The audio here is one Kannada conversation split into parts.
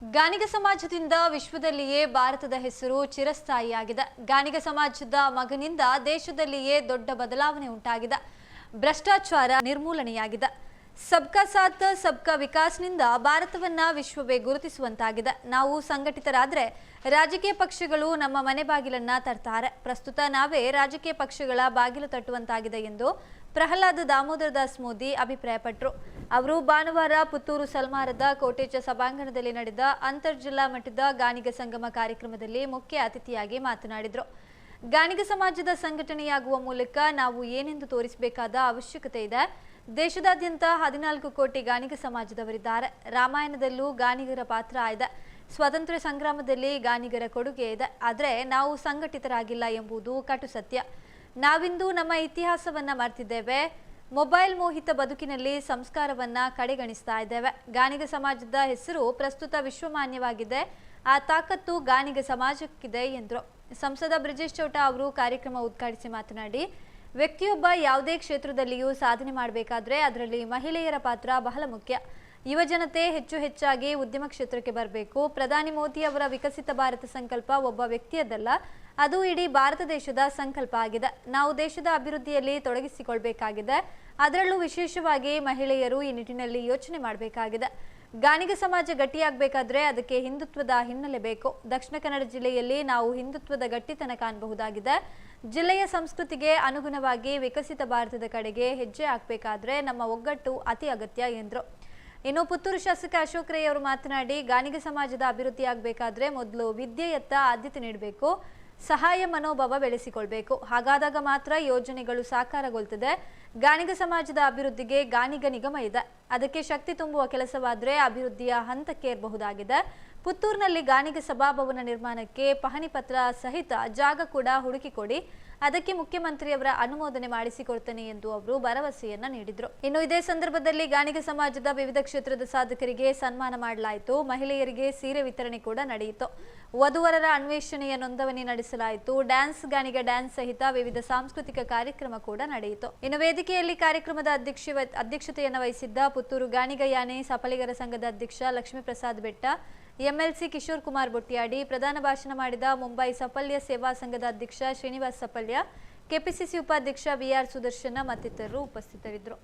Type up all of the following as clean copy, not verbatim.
ಗಾಣಿಗ ಸಮಾಜದಿಂದ ವಿಶ್ವದಲ್ಲಿಯೇ ಭಾರತದ ಹೆಸರು ಚಿರಸ್ಥಾಯಿಯಾಗಿದೆ. ಗಾಣಿಗ ಸಮಾಜದ ಮಗನಿಂದ ದೇಶದಲ್ಲಿಯೇ ದೊಡ್ಡ ಬದಲಾವಣೆ ಉಂಟಾಗಿದೆ. ಭ್ರಷ್ಟಾಚಾರ ನಿರ್ಮೂಲನೆಯಾಗಿದೆ. ಸಬ್ಕಾ ಸಾಥ್ ಸಬ್ಕಾ ವಿಕಾಸ್ನಿಂದ ಭಾರತವನ್ನ ವಿಶ್ವವೇ ಗುರುತಿಸುವಂತಾಗಿದೆ. ನಾವು ಸಂಘಟಿತರಾದರೆ ರಾಜಕೀಯ ಪಕ್ಷಗಳು ನಮ್ಮ ಮನೆ ಬಾಗಿಲನ್ನ ತರ್ತಾರೆ. ಪ್ರಸ್ತುತ ನಾವೇ ರಾಜಕೀಯ ಪಕ್ಷಗಳ ಬಾಗಿಲು ತಟ್ಟುವಂತಾಗಿದೆ ಎಂದು ಪ್ರಹ್ಲಾದ್ ದಾಮೋದರ ದಾಸ್ ಮೋದಿ ಅಭಿಪ್ರಾಯಪಟ್ಟರು. ಅವರು ಭಾನುವಾರ ಪುತ್ತೂರು ಸಲ್ಮಾರದ ಕೋಟೇಚ ಸಭಾಂಗಣದಲ್ಲಿ ನಡೆದ ಅಂತರ್ಜಿಲ್ಲಾ ಮಟ್ಟದ ಗಾಣಿಗ ಸಂಗಮ ಕಾರ್ಯಕ್ರಮದಲ್ಲಿ ಮುಖ್ಯ ಅತಿಥಿಯಾಗಿ ಮಾತನಾಡಿದರು. ಗಾಣಿಗ ಸಮಾಜದ ಸಂಘಟನೆಯಾಗುವ ಮೂಲಕ ನಾವು ಏನೆಂದು ತೋರಿಸಬೇಕಾದ ಅವಶ್ಯಕತೆ ಇದೆ. ದೇಶದಾದ್ಯಂತ 14 ಕೋಟಿ ಗಾಣಿಗ ಸಮಾಜದವರಿದ್ದಾರೆ. ರಾಮಾಯಣದಲ್ಲೂ ಗಾಣಿಗರ ಪಾತ್ರ ಇದೆ. ಸ್ವಾತಂತ್ರ್ಯ ಸಂಗ್ರಾಮದಲ್ಲಿ ಗಾಣಿಗರ ಕೊಡುಗೆ ಇದೆ. ಆದರೆ ನಾವು ಸಂಘಟಿತರಾಗಿಲ್ಲ ಎಂಬುದು ಕಟು ಸತ್ಯ. ನಾವಿಂದು ನಮ್ಮ ಇತಿಹಾಸವನ್ನ ಮರೆತಿದ್ದೇವೆ. ಮೊಬೈಲ್ ಮೋಹಿತ ಬದುಕಿನಲ್ಲಿ ಸಂಸ್ಕಾರವನ್ನ ಕಡೆಗಣಿಸ್ತಾ ಇದ್ದೇವೆ. ಗಾಣಿಗ ಸಮಾಜದ ಹೆಸರು ಪ್ರಸ್ತುತ ವಿಶ್ವಮಾನ್ಯವಾಗಿದೆ. ಆ ತಾಕತ್ತು ಗಾಣಿಗ ಸಮಾಜಕ್ಕಿದೆ ಎಂದರು. ಸಂಸದ ಬ್ರಿಜೇಶ್ ಚೌಟಾ ಅವರು ಕಾರ್ಯಕ್ರಮ ಉದ್ಘಾಟಿಸಿ ಮಾತನಾಡಿ, ವ್ಯಕ್ತಿಯೊಬ್ಬ ಯಾವುದೇ ಕ್ಷೇತ್ರದಲ್ಲಿಯೂ ಸಾಧನೆ ಮಾಡಬೇಕಾದ್ರೆ ಅದರಲ್ಲಿ ಮಹಿಳೆಯರ ಪಾತ್ರ ಬಹಳ ಮುಖ್ಯ. ಯುವ ಜನತೆ ಹೆಚ್ಚಾಗಿ ಉದ್ಯಮ ಕ್ಷೇತ್ರಕ್ಕೆ ಬರಬೇಕು. ಪ್ರಧಾನಿ ಮೋದಿ ಅವರ ವಿಕಸಿತ ಭಾರತ ಸಂಕಲ್ಪ ಒಬ್ಬ ವ್ಯಕ್ತಿಯದಲ್ಲ, ಅದು ಇಡೀ ಭಾರತ ದೇಶದ ಸಂಕಲ್ಪ ಆಗಿದೆ. ನಾವು ದೇಶದ ಅಭಿವೃದ್ಧಿಯಲ್ಲಿ ತೊಡಗಿಸಿಕೊಳ್ಬೇಕಾಗಿದೆ. ಅದರಲ್ಲೂ ವಿಶೇಷವಾಗಿ ಮಹಿಳೆಯರು ಈ ನಿಟ್ಟಿನಲ್ಲಿ ಯೋಚನೆ ಮಾಡಬೇಕಾಗಿದೆ. ಗಾಣಿಗ ಸಮಾಜ ಗಟ್ಟಿಯಾಗಬೇಕಾದ್ರೆ ಅದಕ್ಕೆ ಹಿಂದುತ್ವದ ಹಿನ್ನೆಲೆ ಬೇಕು. ದಕ್ಷಿಣ ಕನ್ನಡ ಜಿಲ್ಲೆಯಲ್ಲಿ ನಾವು ಹಿಂದುತ್ವದ ಗಟ್ಟಿತನ ಕಾಣಬಹುದಾಗಿದೆ. ಜಿಲ್ಲೆಯ ಸಂಸ್ಕೃತಿಗೆ ಅನುಗುಣವಾಗಿ ವಿಕಸಿತ ಭಾರತದ ಕಡೆಗೆ ಹೆಜ್ಜೆ ಹಾಕಬೇಕಾದ್ರೆ ನಮ್ಮ ಒಗ್ಗಟ್ಟು ಅತಿ ಅಗತ್ಯ ಎಂದರು. ಇನ್ನು ಪುತ್ತೂರು ಶಾಸಕ ಅಶೋಕ್ ರೈ ಅವರು ಮಾತನಾಡಿ, ಗಾಣಿಗ ಸಮಾಜದ ಅಭಿವೃದ್ಧಿ ಆಗಬೇಕಾದ್ರೆ ಮೊದಲು ವಿದ್ಯೆಯತ್ತ ಆದ್ಯತೆ ನೀಡಬೇಕು. ಸಹಾಯ ಮನೋಭಾವ ಬೆಳೆಸಿಕೊಳ್ಬೇಕು. ಹಾಗಾದಾಗ ಮಾತ್ರ ಯೋಜನೆಗಳು ಸಾಕಾರಗೊಳ್ತದೆ. ಗಾಣಿಗ ಸಮಾಜದ ಅಭಿವೃದ್ಧಿಗೆ ಗಾಣಿಗ ನಿಗಮ ಇದೆ. ಅದಕ್ಕೆ ಶಕ್ತಿ ತುಂಬುವ ಕೆಲಸವಾದರೆ ಅಭಿವೃದ್ಧಿಯ ಹಂತಕ್ಕೆ ಏರಬಹುದಾಗಿದೆ. ಪುತ್ತೂರಿನಲ್ಲಿ ಗಾಣಿಗ ಸಭಾಭವನ ನಿರ್ಮಾಣಕ್ಕೆ ಪಹಣಿ ಪತ್ರ ಸಹಿತ ಜಾಗ ಕೂಡ ಹುಡುಕಿಕೊಡಿ. ಅದಕ್ಕೆ ಮುಖ್ಯಮಂತ್ರಿಯವರ ಅನುಮೋದನೆ ಮಾಡಿಸಿಕೊಡ್ತೇನೆ ಎಂದು ಅವರು ಭರವಸೆಯನ್ನ ನೀಡಿದರು. ಇನ್ನು ಇದೇ ಸಂದರ್ಭದಲ್ಲಿ ಗಾಣಿಗ ಸಮಾಜದ ವಿವಿಧ ಕ್ಷೇತ್ರದ ಸಾಧಕರಿಗೆ ಸನ್ಮಾನ ಮಾಡಲಾಯಿತು. ಮಹಿಳೆಯರಿಗೆ ಸೀರೆ ವಿತರಣೆ ಕೂಡ ನಡೆಯಿತು. ವಧುವರರ ಅನ್ವೇಷಣೆಯ ನೋಂದಣಿ ನಡೆಸಲಾಯಿತು. ಗಾಣಿಗ ಡ್ಯಾನ್ಸ್ ಸಹಿತ ವಿವಿಧ ಸಾಂಸ್ಕೃತಿಕ ಕಾರ್ಯಕ್ರಮ ಕೂಡ ನಡೆಯಿತು. ಇನ್ನು ವೇದಿಕೆಯಲ್ಲಿ ಕಾರ್ಯಕ್ರಮದ ಅಧ್ಯಕ್ಷತೆಯನ್ನು ವಹಿಸಿದ್ದ ಪುತ್ತೂರು ಗಾಣಿಗ ಯಾನೆ ಸಫಲಿಗರ ಸಂಘದ ಅಧ್ಯಕ್ಷ ಲಕ್ಷ್ಮೀ ಪ್ರಸಾದ್ ಬೆಟ್ಟ, ಎಂಎಲ್ಸಿ ಕಿಶೋರ್ ಕುಮಾರ್ ಬೊಟ್ಟಿಯಾಡಿ, ಪ್ರಧಾನ ಭಾಷಣ ಮಾಡಿದ ಮುಂಬೈ ಸಫಲ್ಯ ಸೇವಾ ಸಂಘದ ಅಧ್ಯಕ್ಷ ಶ್ರೀನಿವಾಸ್ ಸಫಲ್ಯ, ಕೆಪಿಸಿಸಿ ಉಪಾಧ್ಯಕ್ಷ ವಿಆರ್ ಸುದರ್ಶನ ಮತ್ತಿತರರು ಉಪಸ್ಥಿತರಿದ್ದರು.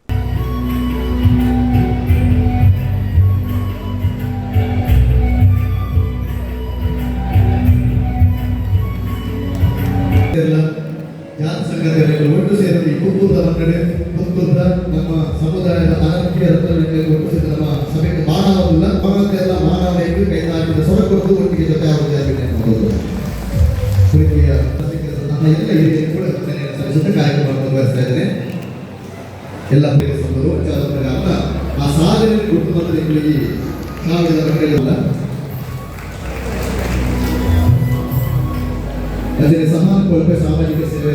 ಒಟ್ಟು ಸೇರಿ ಪುತ್ತೂರದ ನಮ್ಮ ಸಮುದಾಯದ ಆರೋಗ್ಯ ಒಟ್ಟು ಸೇರಿ ನಮ್ಮ ಸಭೆಗೆ ಮಾನವಲ್ಲ ಮಗಕ್ಕೆಲ್ಲ ಮಾನವರಿಗೆ ಕೈ ಹಾಕಿದ ಸೊರಕೊಟ್ಟು ಒಟ್ಟಿಗೆ ಜೊತೆ ಆಗುತ್ತದೆ ಅನ್ನೋದು ಪ್ರೀತಿಯ ನಮ್ಮ ಎಲ್ಲ ಹಿರಿಯರು ಕೂಡ ಸಲ್ಲಿಸುತ್ತ ಕಾರ್ಯಕ್ರಮ ಮುಂದುವರಿಸ್ತಾ ಇದ್ದೇನೆ. ಎಲ್ಲ ಸಂದರು ಪ್ರಕಾರ ಆ ಸಾಧನೆ ಕೊಟ್ಟು ಬಂದ ನಿಮಗೆ ಸಾವಿರದ ಮಕ್ಕಳಿಲ್ಲ ಅದೇ ಸಮಾನ ಕೊಲ್ಪ ಸಾಮಾಜಿಕ ಸೇವೆ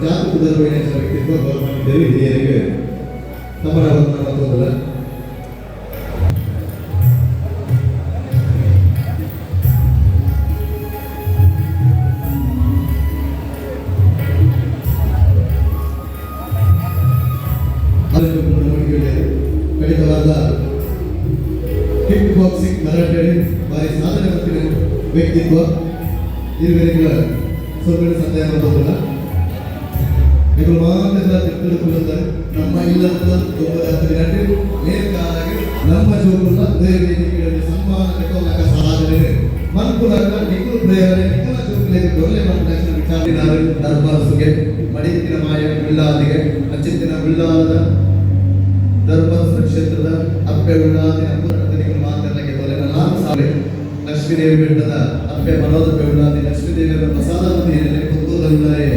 ಜಾಗೃತದ ವ್ಯಕ್ತಿತ್ವ ಗೌರವಿದ್ದೇವೆ. ಹಿರಿಯರಿಗೆ ನಮ್ಮ ಮತ್ತೊಂದಲ್ಲ ಕಡಿತವಾದ ಕಿಕ್ ಬಾಕ್ಸಿಂಗ್ ಕರಾಟೆ ಭಾರಿ ಸಾಧನೆ ಹೊತ್ತಿನ ವ್ಯಕ್ತಿತ್ವ ಇರುವರೆಗಳ ಸೊಗಡು ಸಂದೇಹ ಮಾಡೋದಿಲ್ಲ. ಇವರು ಮಾತೆಲ್ಲ ತಿಳ್ಕೊಳ್ಳುತ್ತಾರೆ. ನಮ್ಮ ಇಲ್ಲದ ನೇರವಾಗಿ ನಮ್ಮ ಜೋಗುಲ್ಲ ವೇದಿಕೆಗಳಲ್ಲಿ ಸನ್ಮಾನ ಕಟ್ಟೋಲಕ ಸಾಧನೆ ಮನ್ಕುಲಕ ನಿಖಿಲ್ ಪ್ರೇರಣೆ ನಿಖಿಲ ಜೋಗುಲೆಗೆ ಡೊಳ್ಳೆ ಮಂಡಲ ವಿಚಾರಿನ ದರ್ಬಾರ್ಸುಗೆ ಮಡಿತಿನ ಮಾಯ ಬಿಲ್ಲಾದಿಗೆ ಅಚ್ಚಿತ್ತಿನ ಬಿಲ್ಲಾದ ದರ್ಬಾರ್ಸ ಕ್ಷೇತ್ರದ ಅಪ್ಪೆ ಉಳ್ಳಾದಿನ ನಿಖಿಲ್ ಮಾತೆಲ್ಲಗೆ ತೊಲೆನ ನಾನು ಸಾವೆ ಲಕ್ಷ್ಮೀದೇವಿ ಬೆಟ್ಟದ ಅಪ್ಪೆ ಮನೋದ ಬೆಳ್ಳಾದಿ ಲಕ್ಷ್ಮೀದೇವಿಯವರ ಪ್ರಸಾದ ನದಿಯಲ್ಲಿ ಪುತ್ತೂರಲ್ಲೇ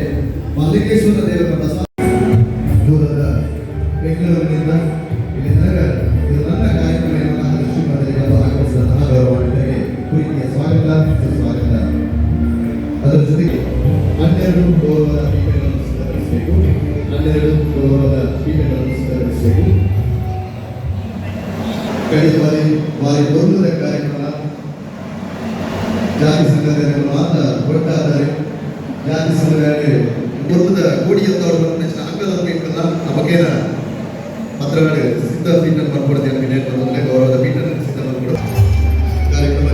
ಮಲ್ಲಿಕೇಶ್ವರ ದೇವರ ಪ್ರಸಾದ ದೂರದ ಬೆಂಗಳೂರಿನಿಂದ ಇಲ್ಲಿ ನನ್ನ ಕಾರ್ಯಕ್ರಮ ಆಗಮಿಸಿದ ಗೌರವಾನ್ವಿತರಿಗೆ ಪ್ರೀತಿಯ ಸ್ವಾಗತ ಸುಸ್ವಾಗತ. ಅದರ ಜೊತೆಗೆ 12 ಗೌರವದ ಪೀಠಗಳನ್ನು ಸ್ವೀಕರಿಸಬೇಕು. 12 ಗೌರವದ ಪೀಠಗಳನ್ನು ಸ್ವೀಕರಿಸಬೇಕು. ಕಳೆದ ಬಾರಿ ಗೌರವದ ಕಾರ್ಯಕ್ರಮ ಜಾತಿ ಸಂಘದಲ್ಲಿ ಮಾತ್ರ ಒಟ್ಟಾದರೆ ಜಾತಿ ಸಂಘದಲ್ಲಿ ಗುರುದ ಕೂಡಿಯಂತವ್ರು ಅಂಗದ ಪೀಠನ ನಮಗೇನ ಪತ್ರಗಳು ಸಿದ್ಧ ಪೀಠ ಮಾಡ್ಕೊಡ್ತೀವಿ ಗೌರವದ ಪೀಠ ಸಿದ್ಧ ಮಾಡ್ಕೊಡೋದು ಕಾರ್ಯಕ್ರಮ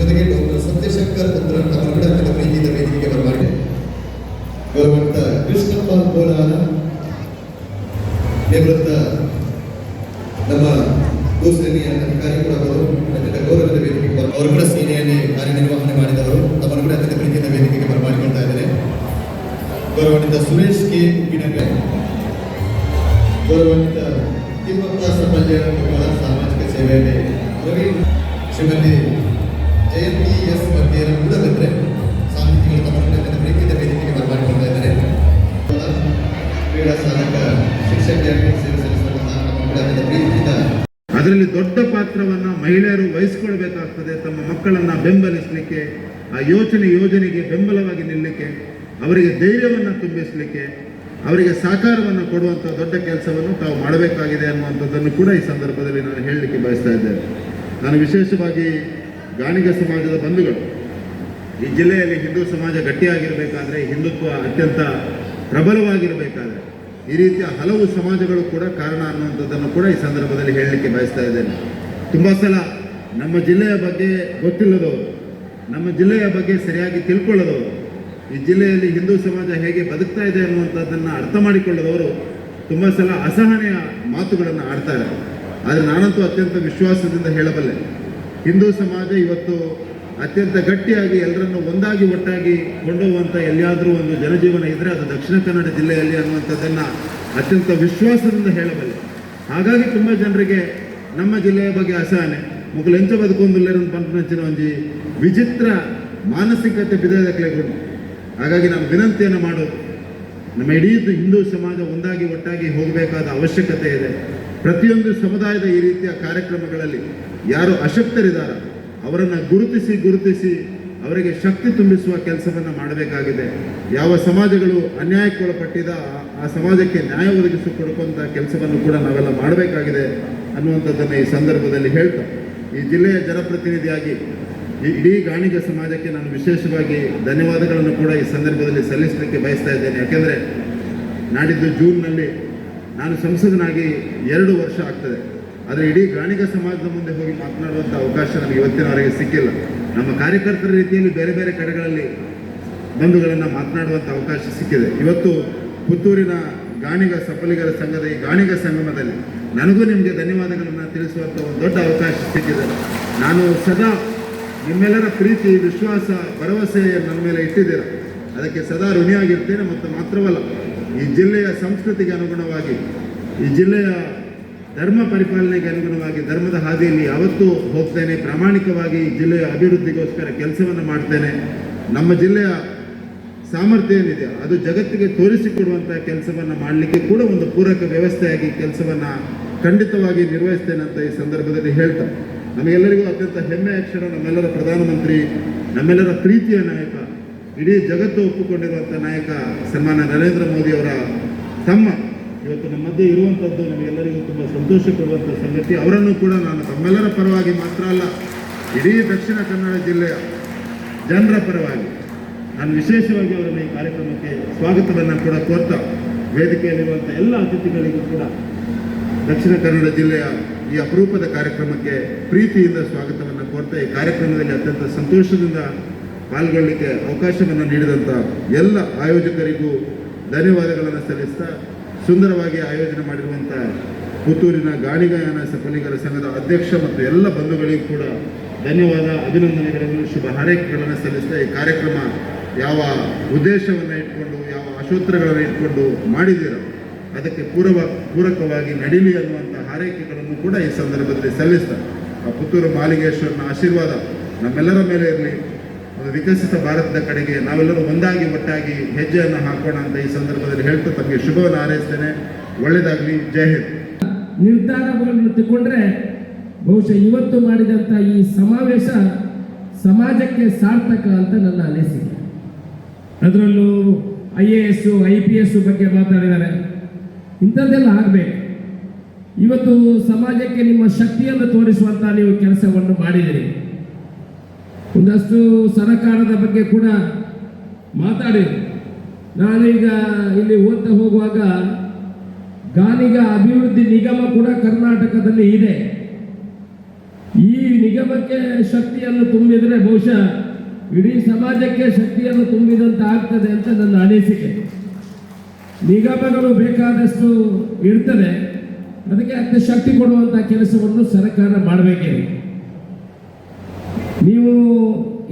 ಜೊತೆಗೆ ಡಾಕ್ಟರ್ ಸತ್ಯಶಂಕರ್ ಪುತ್ರನ್ ಅವರ ಕೂಡ ಅತ್ಯಂತ ಪ್ರೀತಿಯಿಂದ ವೇದಿಕೆಗೆ ಬರಮಾಡಿದೆ. ಗೌರವಂತ ಕೃಷ್ಣಪ್ಪ ಕೋಲಾರ ನಿವೃತ್ತ ನಮ್ಮ ಭೂಸೇನೆಯ ಅಧಿಕಾರಿ ಕೂಡ ಅವರು ಅತ್ಯಂತ ಗೌರವದ ವೇದಿಕೆಗೆ ಅವರು ಕೂಡ ಸೇನೆಯಲ್ಲಿ ಕಾರ್ಯನಿರ್ವಹಣೆ ಮಾಡಿದವರು ತಮ್ಮನ್ನು ಕೂಡ ಅತ್ಯಂತ ಪ್ರೀತಿಯಿಂದ ವೇದಿಕೆಗೆ ಬರಮಾಡಿಕೊಳ್ತಾ ಇದ್ದಾರೆ. ಗೌರವಾನ್ವಿತ ಸುರೇಶ್ ಕೆ ಉಪ್ಪಿನಗರ, ಗೌರವಾನ್ವಿತ ತಿಮ್ಮಪ್ಪ ಸಮಾಜ ಸಾಮಾಜಿಕ ಸೇವೆಯಲ್ಲಿ ಶ್ರೀಮತಿ ಜಯಂತಿ ಎಸ್ ಮಧ್ಯೆ ಕೂಡ ಬಂದರೆ ಸಾಹಿತಿಗಳು ತಮ್ಮನ್ನು ಪ್ರೀತಿಯಿಂದ ವೇದಿಕೆಗೆ ಬರಮಾಡಿಕೊಳ್ತಾ ಇದ್ದಾರೆ. ಕ್ರೀಡಾ ಸಾಧಕ ಶಿಕ್ಷಕರಿಗೆ ಸೇವೆ ಸಲ್ಲಿಸುವಂತಹ ಕೂಡ ಪ್ರೀತಿಯಿಂದ ಅದರಲ್ಲಿ ದೊಡ್ಡ ಪಾತ್ರವನ್ನು ಮಹಿಳೆಯರು ವಹಿಸಿಕೊಳ್ಬೇಕಾಗ್ತದೆ. ತಮ್ಮ ಮಕ್ಕಳನ್ನು ಬೆಂಬಲಿಸಲಿಕ್ಕೆ, ಆ ಯೋಜನೆಗೆ ಬೆಂಬಲವಾಗಿ ನಿಲ್ಲಲಿಕ್ಕೆ, ಅವರಿಗೆ ಧೈರ್ಯವನ್ನು ತುಂಬಿಸಲಿಕ್ಕೆ, ಅವರಿಗೆ ಸಹಕಾರವನ್ನು ಕೊಡುವಂಥ ದೊಡ್ಡ ಕೆಲಸವನ್ನು ತಾವು ಮಾಡಬೇಕಾಗಿದೆ ಅನ್ನುವಂಥದ್ದನ್ನು ಕೂಡ ಈ ಸಂದರ್ಭದಲ್ಲಿ ನಾನು ಹೇಳಲಿಕ್ಕೆ ಬಯಸ್ತಾ ಇದ್ದೇನೆ. ನಾನು ವಿಶೇಷವಾಗಿ ಗಾಣಿಗ ಸಮಾಜದ ಬಂಧುಗಳು, ಈ ಜಿಲ್ಲೆಯಲ್ಲಿ ಹಿಂದೂ ಸಮಾಜ ಗಟ್ಟಿಯಾಗಿರಬೇಕಾದ್ರೆ, ಹಿಂದುತ್ವ ಅತ್ಯಂತ ಪ್ರಬಲವಾಗಿರಬೇಕಾದ್ರೆ ಈ ರೀತಿಯ ಹಲವು ಸಮಾಜಗಳು ಕೂಡ ಕಾರಣ ಅನ್ನುವಂಥದ್ದನ್ನು ಕೂಡ ಈ ಸಂದರ್ಭದಲ್ಲಿ ಹೇಳಲಿಕ್ಕೆ ಬಯಸ್ತಾ ಇದ್ದೇನೆ. ತುಂಬ ಸಲ ನಮ್ಮ ಜಿಲ್ಲೆಯ ಬಗ್ಗೆ ಗೊತ್ತಿಲ್ಲದವರು, ನಮ್ಮ ಜಿಲ್ಲೆಯ ಬಗ್ಗೆ ಸರಿಯಾಗಿ ತಿಳ್ಕೊಳ್ಳದವರು, ಈ ಜಿಲ್ಲೆಯಲ್ಲಿ ಹಿಂದೂ ಸಮಾಜ ಹೇಗೆ ಬದುಕ್ತಾ ಇದೆ ಅನ್ನುವಂಥದ್ದನ್ನು ಅರ್ಥ ಮಾಡಿಕೊಳ್ಳದವರು ತುಂಬ ಸಲ ಅಸಹನೆಯ ಮಾತುಗಳನ್ನು ಆಡ್ತಾರೆ. ಆದರೆ ನಾನಂತೂ ಅತ್ಯಂತ ವಿಶ್ವಾಸದಿಂದ ಹೇಳಬಲ್ಲೆ, ಹಿಂದೂ ಸಮಾಜ ಇವತ್ತು ಅತ್ಯಂತ ಗಟ್ಟಿಯಾಗಿ ಎಲ್ಲರನ್ನು ಒಂದಾಗಿ ಒಟ್ಟಾಗಿ ಕೊಂಡೊಯ್ಯುವಂಥ ಎಲ್ಲಿಯಾದರೂ ಒಂದು ಜನಜೀವನ ಇದ್ದರೆ ಅದು ದಕ್ಷಿಣ ಕನ್ನಡ ಜಿಲ್ಲೆಯಲ್ಲಿ ಅನ್ನುವಂಥದ್ದನ್ನು ಅತ್ಯಂತ ವಿಶ್ವಾಸದಿಂದ ಹೇಳಬಲ್ಲೆ. ಹಾಗಾಗಿ ತುಂಬ ಜನರಿಗೆ ನಮ್ಮ ಜಿಲ್ಲೆಯ ಬಗ್ಗೆ ಅಸಹನೆ, ಮುಗ್ಲು ಎಂಚ ಬದುಕೊಂದಿಲ್ಲರನ್ನು ಪಂಪನಂಚಿನ ಒಂಜಿ ವಿಚಿತ್ರ ಮಾನಸಿಕತೆ ಬಿದ್ದದಕ್ಲೆಗೊಂಡು. ಹಾಗಾಗಿ ನಾನು ವಿನಂತಿಯನ್ನು ಮಾಡೋದು, ನಮ್ಮ ಇಡೀ ಹಿಂದೂ ಸಮಾಜ ಒಂದಾಗಿ ಒಟ್ಟಾಗಿ ಹೋಗಬೇಕಾದ ಅವಶ್ಯಕತೆ ಇದೆ. ಪ್ರತಿಯೊಂದು ಸಮುದಾಯದ ಈ ರೀತಿಯ ಕಾರ್ಯಕ್ರಮಗಳಲ್ಲಿ ಯಾರು ಅಶಕ್ತರಿದ್ದಾರೆ ಅವರನ್ನು ಗುರುತಿಸಿ ಅವರಿಗೆ ಶಕ್ತಿ ತುಂಬಿಸುವ ಕೆಲಸವನ್ನು ಮಾಡಬೇಕಾಗಿದೆ. ಯಾವ ಸಮಾಜಗಳು ಅನ್ಯಾಯಕ್ಕೊಳಪಟ್ಟಿದ ಆ ಸಮಾಜಕ್ಕೆ ನ್ಯಾಯ ಒದಗಿಸಿಕೊಡುವಂಥ ಕೆಲಸವನ್ನು ಕೂಡ ನಾವೆಲ್ಲ ಮಾಡಬೇಕಾಗಿದೆ ಅನ್ನುವಂಥದ್ದನ್ನು ಈ ಸಂದರ್ಭದಲ್ಲಿ ಹೇಳ್ತಾ, ಈ ಜಿಲ್ಲೆಯ ಜನಪ್ರತಿನಿಧಿಯಾಗಿ ಈ ಇಡೀ ಗಾಣಿಗ ಸಮಾಜಕ್ಕೆ ನಾನು ವಿಶೇಷವಾಗಿ ಧನ್ಯವಾದಗಳನ್ನು ಕೂಡ ಈ ಸಂದರ್ಭದಲ್ಲಿ ಸಲ್ಲಿಸಲಿಕ್ಕೆ ಬಯಸ್ತಾ ಇದ್ದೇನೆ. ಯಾಕೆಂದರೆ ನಾಡಿದ್ದು ಜೂನ್ನಲ್ಲಿ ನಾನು ಸಂಸದನಾಗಿ 2 ವರ್ಷ ಆಗ್ತದೆ. ಆದರೆ ಇಡೀ ಗಾಣಿಗ ಸಮಾಜದ ಮುಂದೆ ಹೋಗಿ ಮಾತನಾಡುವಂಥ ಅವಕಾಶ ನನಗೆ ಇವತ್ತಿನವರೆಗೆ ಸಿಕ್ಕಿಲ್ಲ. ನಮ್ಮ ಕಾರ್ಯಕರ್ತರ ರೀತಿಯಲ್ಲಿ ಬೇರೆ ಬೇರೆ ಕಡೆಗಳಲ್ಲಿ ಬಂಧುಗಳನ್ನು ಮಾತನಾಡುವಂಥ ಅವಕಾಶ ಸಿಕ್ಕಿದೆ. ಇವತ್ತು ಪುತ್ತೂರಿನ ಗಾಣಿಗ ಸಫಲಿಗರ ಸಂಘದ ಈ ಗಾಣಿಗ ಸಂಗಮದಲ್ಲಿ ನನಗೂ ನಿಮಗೆ ಧನ್ಯವಾದಗಳನ್ನು ತಿಳಿಸುವಂಥ ಒಂದು ದೊಡ್ಡ ಅವಕಾಶ ಸಿಕ್ಕಿದೆ. ನಾನು ಸದಾ ನಿಮ್ಮೆಲ್ಲರ ಪ್ರೀತಿ, ವಿಶ್ವಾಸ, ಭರವಸೆ ನನ್ನ ಮೇಲೆ ಇಟ್ಟಿದ್ದೀರ, ಅದಕ್ಕೆ ಸದಾ ಋಣಿಯಾಗಿರ್ತೇನೆ. ಮತ್ತು ಮಾತ್ರವಲ್ಲ, ಈ ಜಿಲ್ಲೆಯ ಸಂಸ್ಕೃತಿಗೆ ಅನುಗುಣವಾಗಿ, ಈ ಜಿಲ್ಲೆಯ ಧರ್ಮ ಪರಿಪಾಲನೆಗೆ ಅನುಗುಣವಾಗಿ ಧರ್ಮದ ಹಾದಿಯಲ್ಲಿ ಯಾವತ್ತೂ ಹೋಗ್ತೇನೆ. ಪ್ರಾಮಾಣಿಕವಾಗಿ ಈ ಜಿಲ್ಲೆಯ ಅಭಿವೃದ್ಧಿಗೋಸ್ಕರ ಕೆಲಸವನ್ನು ಮಾಡ್ತೇನೆ. ನಮ್ಮ ಜಿಲ್ಲೆಯ ಸಾಮರ್ಥ್ಯ ಏನಿದೆ ಅದು ಜಗತ್ತಿಗೆ ತೋರಿಸಿಕೊಡುವಂಥ ಕೆಲಸವನ್ನು ಮಾಡಲಿಕ್ಕೆ ಕೂಡ ಒಂದು ಪೂರಕ ವ್ಯವಸ್ಥೆಯಾಗಿ ಕೆಲಸವನ್ನು ಖಂಡಿತವಾಗಿ ನಿರ್ವಹಿಸ್ತೇನೆ ಅಂತ ಈ ಸಂದರ್ಭದಲ್ಲಿ ಹೇಳ್ತಾ, ನಮಗೆಲ್ಲರಿಗೂ ಅತ್ಯಂತ ಹೆಮ್ಮೆಯ ಕ್ಷಣ, ನಮ್ಮೆಲ್ಲರ ಪ್ರಧಾನಮಂತ್ರಿ, ನಮ್ಮೆಲ್ಲರ ಪ್ರೀತಿಯ ನಾಯಕ, ಇಡೀ ಜಗತ್ತು ಒಪ್ಪಿಕೊಂಡಿರುವಂಥ ನಾಯಕ ಸನ್ಮಾನ್ಯ ನರೇಂದ್ರ ಮೋದಿಯವರ ತಮ್ಮ ಇವತ್ತು ನಮ್ಮ ಮಧ್ಯೆ ಇರುವಂಥದ್ದು ನಮಗೆಲ್ಲರಿಗೂ ತುಂಬ ಸಂತೋಷ ಕೊಡುವಂಥ ಸಂಗತಿ. ಅವರನ್ನು ಕೂಡ ನಾನು ತಮ್ಮೆಲ್ಲರ ಪರವಾಗಿ ಮಾತ್ರ ಅಲ್ಲ, ಇಡೀ ದಕ್ಷಿಣ ಕನ್ನಡ ಜಿಲ್ಲೆಯ ಜನರ ಪರವಾಗಿ ನಾನು ವಿಶೇಷವಾಗಿ ಅವರನ್ನು ಈ ಕಾರ್ಯಕ್ರಮಕ್ಕೆ ಸ್ವಾಗತವನ್ನು ಕೂಡ ಕೋರ್ತಾ, ವೇದಿಕೆಯಲ್ಲಿರುವಂಥ ಎಲ್ಲ ಅತಿಥಿಗಳಿಗೂ ಕೂಡ ದಕ್ಷಿಣ ಕನ್ನಡ ಜಿಲ್ಲೆಯ ಈ ಅಪರೂಪದ ಕಾರ್ಯಕ್ರಮಕ್ಕೆ ಪ್ರೀತಿಯಿಂದ ಸ್ವಾಗತವನ್ನು ಕೋರ್ತಾ, ಈ ಕಾರ್ಯಕ್ರಮದಲ್ಲಿ ಅತ್ಯಂತ ಸಂತೋಷದಿಂದ ಪಾಲ್ಗೊಳ್ಳಲಿಕ್ಕೆ ಅವಕಾಶವನ್ನು ನೀಡಿದಂಥ ಎಲ್ಲ ಆಯೋಜಕರಿಗೂ ಧನ್ಯವಾದಗಳನ್ನು ಸಲ್ಲಿಸ್ತಾ, ಸುಂದರವಾಗಿ ಆಯೋಜನೆ ಮಾಡಿರುವಂಥ ಪುತ್ತೂರಿನ ಗಾಣಿಗಯಾನ ಸಫಲಿಗರ ಸಂಘದ ಅಧ್ಯಕ್ಷ ಮತ್ತು ಎಲ್ಲ ಬಂಧುಗಳಿಗೂ ಕೂಡ ಧನ್ಯವಾದ, ಅಭಿನಂದನೆಗಳನ್ನು, ಶುಭ ಹಾರೈಕೆಗಳನ್ನು ಸಲ್ಲಿಸ್ತಾ, ಈ ಕಾರ್ಯಕ್ರಮ ಯಾವ ಉದ್ದೇಶವನ್ನು ಇಟ್ಕೊಂಡು, ಯಾವ ಆಶೋತ್ತರಗಳನ್ನು ಇಟ್ಕೊಂಡು ಮಾಡಿದ್ದೀರೋ ಅದಕ್ಕೆ ಪೂರಕವಾಗಿ ನಡೀಲಿ ಅನ್ನುವಂಥ ಹಾರೈಕೆಗಳನ್ನು ಕೂಡ ಈ ಸಂದರ್ಭದಲ್ಲಿ ಸಲ್ಲಿಸ್ತಾ, ಆ ಪುತ್ತೂರು ಮಾಲಿಂಗೇಶ್ವರನ ಆಶೀರ್ವಾದ ನಮ್ಮೆಲ್ಲರ ಮೇಲೆ ಇರಲಿ. ಒಂದು ವಿಕಸಿತ ಭಾರತದ ಕಡೆಗೆ ನಾವೆಲ್ಲರೂ ಒಂದಾಗಿ ಒಟ್ಟಾಗಿ ಹೆಜ್ಜೆಯನ್ನು ಹಾಕೋಣ ಅಂತ ಈ ಸಂದರ್ಭದಲ್ಲಿ ಹೇಳ್ತಾ ತಮಗೆ ಶುಭವನ್ನು ಹಾರೈಸ್ತೇನೆ. ಒಳ್ಳೆಯದಾಗಲಿ. ಜೈ ಹಿಂದ್. ನಿರ್ಧಾರಗಳನ್ನು ತಗೊಂಡ್ರೆ ಬಹುಶಃ ಇವತ್ತು ಮಾಡಿದಂಥ ಈ ಸಮಾವೇಶ ಸಮಾಜಕ್ಕೆ ಸಾರ್ಥಕ ಅಂತ ನನ್ನ ಅನಿಸಿಕೆ. ಅದರಲ್ಲೂ IAS, IPS ಬಗ್ಗೆ ಮಾತಾಡಿದ್ದಾರೆ. ಇಂಥದ್ದೆಲ್ಲ ಆಗಬೇಕು. ಇವತ್ತು ಸಮಾಜಕ್ಕೆ ನಿಮ್ಮ ಶಕ್ತಿಯನ್ನು ತೋರಿಸುವಂಥ ನೀವು ಕೆಲಸವನ್ನು ಮಾಡಿದಿರಿ. ಒಂದಷ್ಟು ಸರ್ಕಾರದ ಬಗ್ಗೆ ಕೂಡ ಮಾತಾಡಿರಿ. ನಾನೀಗ ಇಲ್ಲಿ ಓದ್ತಾ ಹೋಗುವಾಗ ಗಾಣಿಗ ಅಭಿವೃದ್ಧಿ ನಿಗಮ ಕೂಡ ಕರ್ನಾಟಕದಲ್ಲಿ ಇದೆ. ಈ ನಿಗಮಕ್ಕೆ ಶಕ್ತಿಯನ್ನು ತುಂಬಿದರೆ ಬಹುಶಃ ಇಡೀ ಸಮಾಜಕ್ಕೆ ಶಕ್ತಿಯನ್ನು ತುಂಬಿದಂತ ಆಗ್ತದೆ ಅಂತ ನನ್ನ ಅನಿಸಿಕೆ. ನಿಗಮಗಳು ಬೇಕಾದಷ್ಟು ಇರ್ತದೆ, ಅದಕ್ಕೆ ಅಷ್ಟೇ ಶಕ್ತಿ ಕೊಡುವಂಥ ಕೆಲಸವನ್ನು ಸರ್ಕಾರ ಮಾಡಬೇಕೇ. ನೀವು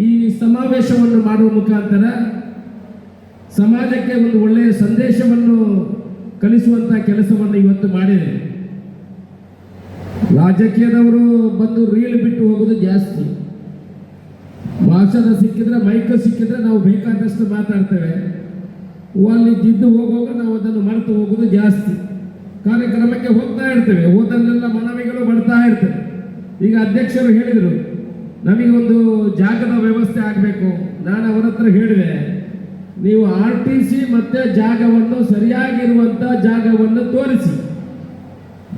ಈ ಸಮಾವೇಶವನ್ನು ಮಾಡುವ ಮುಖಾಂತರ ಸಮಾಜಕ್ಕೆ ಒಂದು ಒಳ್ಳೆಯ ಸಂದೇಶವನ್ನು ಕಲಿಸುವಂಥ ಕೆಲಸವನ್ನು ಇವತ್ತು ಮಾಡಿದೆ. ರಾಜಕೀಯದವರು ಬಂದು ರೀಲ್ ಬಿಟ್ಟು ಹೋಗೋದು ಜಾಸ್ತಿ. ಭಾಷಣ ಸಿಕ್ಕಿದ್ರೆ, ಮೈಕ್ ಸಿಕ್ಕಿದ್ರೆ ನಾವು ಬೇಕಾದಷ್ಟು ಮಾತಾಡ್ತೇವೆ, ಅಲ್ಲಿ ಜಿದ್ದು ಹೋಗುವಾಗ ನಾವು ಅದನ್ನು ಮರೆತು ಹೋಗೋದು ಜಾಸ್ತಿ. ಕಾರ್ಯಕ್ರಮಕ್ಕೆ ಹೋಗ್ತಾ ಇರ್ತೇವೆ, ಹೋದಲ್ಲೆಲ್ಲ ಮನವಿಗಳು ಬರ್ತಾ ಇರ್ತವೆ. ಈಗ ಅಧ್ಯಕ್ಷರು ಹೇಳಿದರು ನಮಗೆ ಒಂದು ಜಾಗದ ವ್ಯವಸ್ಥೆ ಆಗಬೇಕು. ನಾನು ಅವರ ಹತ್ರ ಹೇಳಿದೆ, ನೀವು RTC ಮತ್ತೆ ಜಾಗವನ್ನು ಸರಿಯಾಗಿರುವಂಥ ಜಾಗವನ್ನು ತೋರಿಸಿ.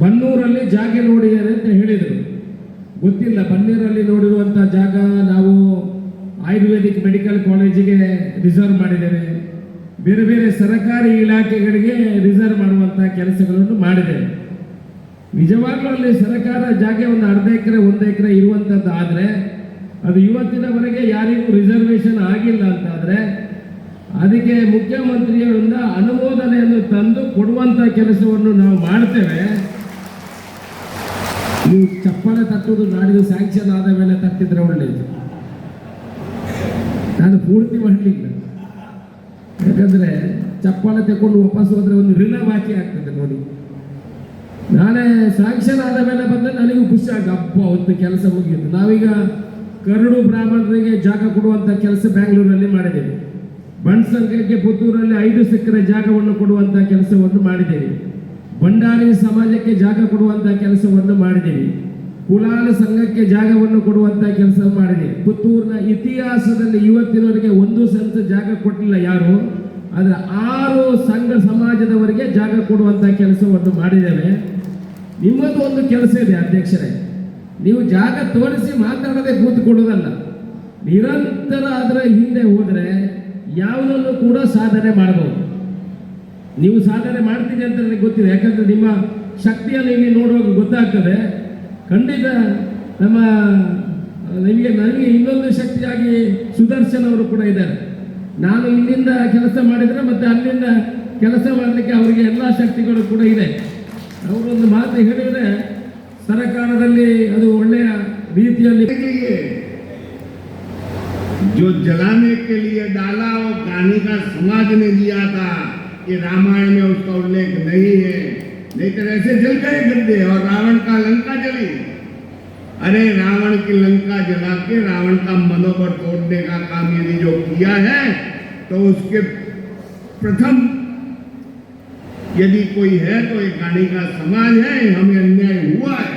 ಬನ್ನೂರಲ್ಲಿ ಜಾಗ ನೋಡಿದ್ದಾರೆ ಅಂತ ಹೇಳಿದರು, ಗೊತ್ತಿಲ್ಲ. ಬನ್ನೂರಲ್ಲಿ ನೋಡಿರುವಂಥ ಜಾಗ ನಾವು ಆಯುರ್ವೇದಿಕ್ ಮೆಡಿಕಲ್ ಕಾಲೇಜಿಗೆ ರಿಸರ್ವ್ ಮಾಡಿದ್ದೇವೆ, ಬೇರೆ ಬೇರೆ ಸರ್ಕಾರಿ ಇಲಾಖೆಗಳಿಗೆ ರಿಸರ್ವ್ ಮಾಡುವಂಥ ಕೆಲಸಗಳನ್ನು ಮಾಡಿದ್ದೇವೆ. ನಿಜವಾಗ್ಲೂ ಅಲ್ಲಿ ಸರ್ಕಾರ ಜಾಗ ಒಂದು ಅರ್ಧ ಎಕರೆ 1 ಎಕರೆ ಇರುವಂಥದ್ದು ಆದರೆ ಅದು ಇವತ್ತಿನವರೆಗೆ ಯಾರಿಗೂ ರಿಸರ್ವೇಷನ್ ಆಗಿಲ್ಲ ಅಂತಾದರೆ ಅದಕ್ಕೆ ಮುಖ್ಯಮಂತ್ರಿಯವರಿಂದ ಅನುಮೋದನೆಯನ್ನು ತಂದು ಕೊಡುವಂಥ ಕೆಲಸವನ್ನು ನಾವು ಮಾಡ್ತೇವೆ. ನೀವು ಚಪ್ಪಲೆ ತಟ್ಟುವುದು ನಾಡಿದ್ದು ಸ್ಯಾಂಕ್ಷನ್ ಆದ ಮೇಲೆ ತಟ್ಟಿದ್ರೆ ಒಳ್ಳೆಯದು. ನಾನು ಪೂರ್ತಿ ಮಾಡಲಿಲ್ಲ, ಯಾಕಂದರೆ ಚಪ್ಪಲೆ ತಗೊಂಡು ವಾಪಸ್ ಹೋದರೆ ಒಂದು ಋಣ ಬಾಕಿ ಆಗ್ತದೆ ನೋಡಿ. ನಾನೇ ಸ್ಯಾಂಕ್ಷನ್ ಆದ ಮೇಲೆ ಬಂದರೆ ನನಗೂ ಖುಷಿ ಆಗ, ಹಬ್ಬ ಒಂದು ಕೆಲಸ ಮುಗಿಯಿತು. ನಾವೀಗ ಕರಡು ಬ್ರಾಹ್ಮಣರಿಗೆ ಜಾಗ ಕೊಡುವಂಥ ಕೆಲಸ ಬ್ಯಾಂಗ್ಳೂರಲ್ಲಿ ಮಾಡಿದ್ದೇವೆ. ಬಣ್ಸಂಘಕ್ಕೆ ಪುತ್ತೂರಲ್ಲಿ 5 ಎಕರೆ ಜಾಗವನ್ನು ಕೊಡುವಂಥ ಕೆಲಸವನ್ನು ಮಾಡಿದ್ದೇವೆ. ಭಂಡಾರಿ ಸಮಾಜಕ್ಕೆ ಜಾಗ ಕೊಡುವಂಥ ಕೆಲಸವನ್ನು ಮಾಡಿದ್ದೇವೆ. ಕುಲಾಲ ಸಂಘಕ್ಕೆ ಜಾಗವನ್ನು ಕೊಡುವಂಥ ಕೆಲಸ ಮಾಡಿದ್ದೇವೆ. ಪುತ್ತೂರಿನ ಇತಿಹಾಸದಲ್ಲಿ ಇವತ್ತಿನವರೆಗೆ 1 ಸೆಂಟ್ ಜಾಗ ಕೊಟ್ಟಿಲ್ಲ ಯಾರು, ಆದರೆ 6 ಸಂಘ ಸಮಾಜದವರಿಗೆ ಜಾಗ ಕೊಡುವಂಥ ಕೆಲಸವನ್ನು ಮಾಡಿದ್ದೇವೆ. ನಿಮ್ಮದು ಒಂದು ಕೆಲಸ ಇದೆ ಅಧ್ಯಕ್ಷರೇ, ನೀವು ಜಾಗ ತೋರಿಸಿ ಮಾತಾಡದೆ ಕೂತ್ಕೊಳ್ಳೋದಲ್ಲ, ನಿರಂತರ ಅದರ ಹಿಂದೆ ಹೋದರೆ ಯಾವುದನ್ನು ಕೂಡ ಸಾಧನೆ ಮಾಡಬಹುದು. ನೀವು ಸಾಧನೆ ಮಾಡ್ತೀರಿ ಅಂತ ನನಗೆ ಗೊತ್ತಿದೆ, ಯಾಕಂದರೆ ನಿಮ್ಮ ಶಕ್ತಿಯನ್ನು ಇಲ್ಲಿ ನೋಡುವಾಗ ಗೊತ್ತಾಗ್ತದೆ. ಖಂಡಿತ ನನಗೆ ಇನ್ನೊಂದು ಶಕ್ತಿಯಾಗಿ ಸುದರ್ಶನ್ ಅವರು ಕೂಡ ಇದ್ದಾರೆ. ನಾನು ಇಲ್ಲಿಂದ ಕೆಲಸ ಮಾಡಿದರೆ ಮತ್ತೆ ಅಲ್ಲಿಂದ ಕೆಲಸ ಮಾಡಲಿಕ್ಕೆ ಅವರಿಗೆ ಎಲ್ಲ ಶಕ್ತಿಗಳು ಕೂಡ ಇದೆ. ಅವರೊಂದು ಮಾತು ಹೇಳಿದರೆ ಸರ್ಕಾರದಲ್ಲಿ ಅದು ಒಳ್ಳೆಯ ರೀತಿಯಲ್ಲಿ जो जलाने के लिए डाला वो गाने का समाज ने दिया था, ये रामायण में उसका उल्लेख नहीं है, नहीं तो ऐसे जल गए गद्दे और रावण का लंका जली। अरे रावण की लंका जला के रावण का मनोबल तोड़ने का काम यदि जो किया है तो उसके प्रथम यदि कोई है तो ये गाने का समाज है, हमें अन्याय हुआ है।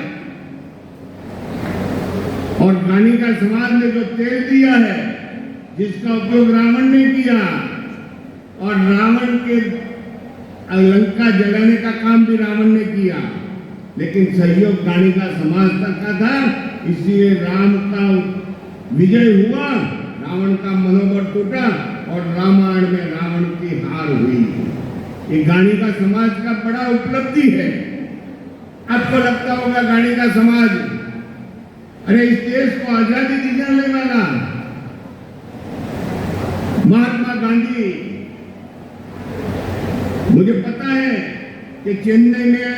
और गाने का समाज ने जो तेल दिया है जिसका उपयोग रावण ने किया, और रावण के लंका जलाने का काम भी रावण ने किया, लेकिन सहयोग गाने का समाज तक का था। इसलिए राम का विजय हुआ, रावण का मनोबल टूटा और रामायण में रावण की हार हुई। ये गाने का समाज का बड़ा उपलब्धि है। आपको लगता होगा गाने का समाज, अरे इस देश को आजादी दिलाने वाला महात्मा गांधी, मुझे पता है कि चेन्नई में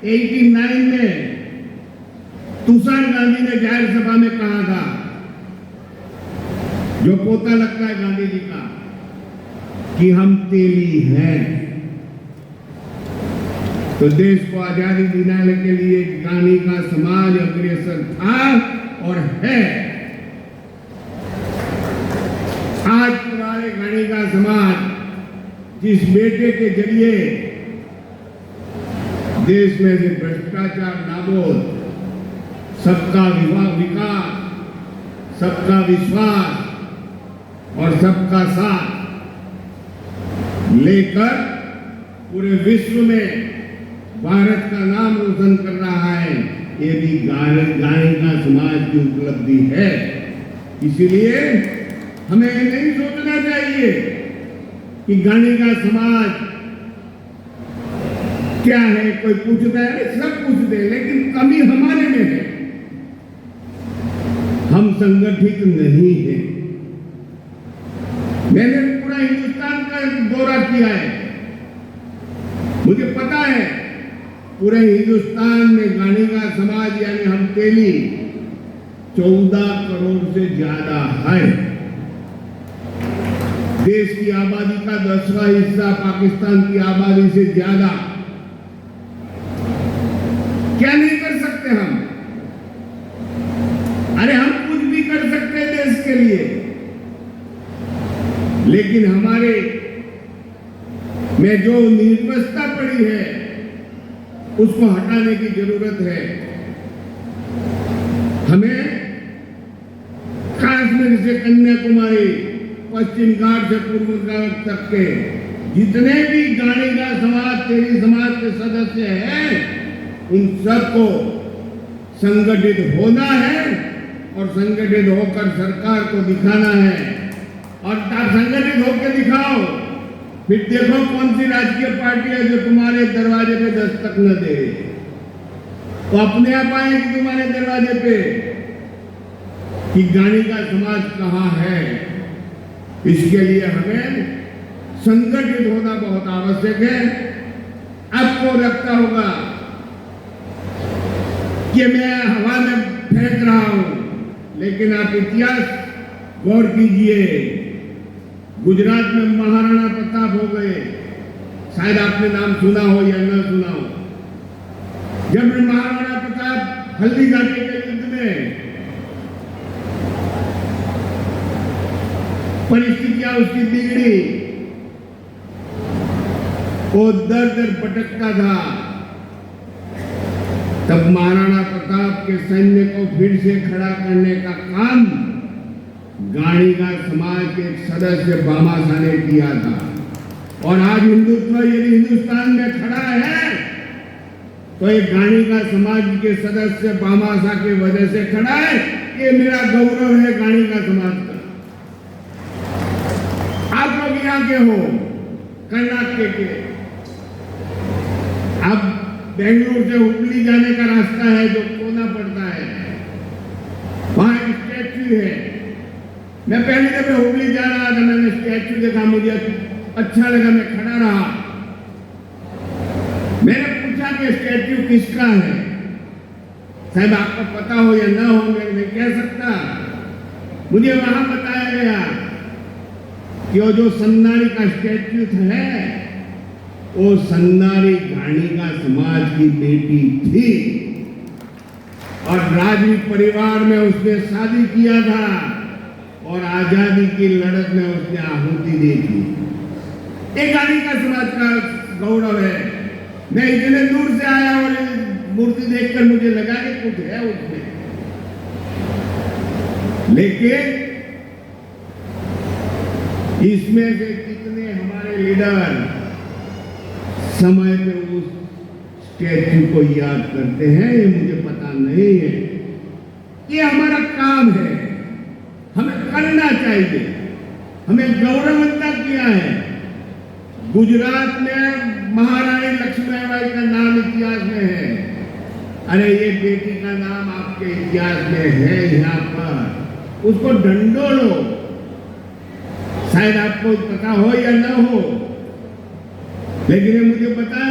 89 में तुषार गांधी ने जाहिर सभा में कहा था, जो पोता लगता है गांधी जी का, कि हम तेली हैं। तो देश को आजादी दिलाने के लिए गांधी का समाज अग्रसर था और है। आज तुम्हारे गांधी का समाज जिस बेटे के जरिए देश में से भ्रष्टाचार नाबूद, सबका विकास, सबका विश्वास और सबका साथ लेकर पूरे विश्व में भारत का नाम रोशन कर रहा है, ये भी गाने का समाज की उपलब्धि है। इसीलिए हमें नहीं सोचना चाहिए कि गाने का समाज क्या है। कोई पूछता है, सब पूछते हैं, लेकिन कमी हमारे में है। हम संगठित नहीं हैं। मैंने पूरा हिंदुस्तान का दौरा किया है, मुझे पता है पूरे हिंदुस्तान में गाणिगा समाज यानी हम तेली 14 करोड़ से ज्यादा है। देश की आबादी का 10वां हिस्सा पाकिस्तान की आबादी से ज्यादा। क्या नहीं कर सकते हम? अरे हम कुछ भी कर सकते हैं देश के लिए, लेकिन हमारे में जो निर्वस्ता पड़ी है उसको हटाने की जरूरत है। हमें कश्मीर से कन्याकुमारी, पश्चिम घाट से पूर्व घाट तक के जितने भी गाणिगा समाज, तेली समाज के सदस्य हैं, उन सबको संगठित होना है और संगठित होकर सरकार को दिखाना है। और संगठित होकर दिखाओ, फिर देखो कौन सी राजकीय पार्टी है जो तुम्हारे दरवाजे पे दस्तक न दे। तो अपने आप आएगी तुम्हारे दरवाजे पे कि गाणिगा समाज कहां है। इसके लिए हमें संगठित होना बहुत आवश्यक है। आपको लगता होगा कि मैं हवा में फेंक रहा हूं, लेकिन आप इतिहास गौर कीजिए। गुजरात में महाराणा प्रताप हो गए, शायद आपने नाम सुना हो या न सुना हो। जब महाराणा प्रताप हल्दी घाटी के युद्ध में परिस्थितियां उसकी बिगड़ी, वो दर दर भटकता था, तब महाराणा प्रताप के सैन्य को फिर से खड़ा करने का काम गाणिगा समाज के एक सदस्य भामाशाह ने किया था। और आज हिंदुत्व यदि हिंदुस्तान में खड़ा है तो एक गाणिगा समाज के सदस्य भामाशाह की वजह से खड़ा है। ये मेरा गौरव है गाणिगा समाज का। आप लोग यहाँ के हो, कर्नाटक के, अब बेंगलुरु से हुबली जाने का रास्ता है जो कोना पड़ता है, वहां एक स्टैच्यू है। मैं पहले जब हुबली जा रहा था, मैंने स्टैच्यू देखा, मुझे अच्छा लगा, मैं खड़ा रहा। मैंने पूछा कि स्टैच्यू किसका है? साहब आपको पता हो या ना हो मैं नहीं कह सकता। मुझे वहां बताया गया कि वो जो सन्नारी का स्टैच्यू है वो सन्नारी गाणिगा समाज की बेटी थी और राजपूत परिवार में उसने शादी किया था और आजादी की लड़त में उसने आहुति दी थी। एक गाणिगा समाज का गौरव है। मैं इतने दूर से आया और मूर्ति देखकर मुझे लगा कि कुछ है उसमें, लेकिन इसमें से कितने हमारे लीडर समय पे उस स्टैच्यू को याद करते हैं ये मुझे पता नहीं है। ये हमारा काम है, हमें करना चाहिए। हमें गौरवान्वित किया है। गुजरात में महारानी लक्ष्मीबाई का नाम इतिहास में है। अरे ये बेटी का नाम आपके इतिहास में है यहाँ पर, उसको ढंढोलो। शायद आपको पता हो या ना हो, लेकिन मुझे पता है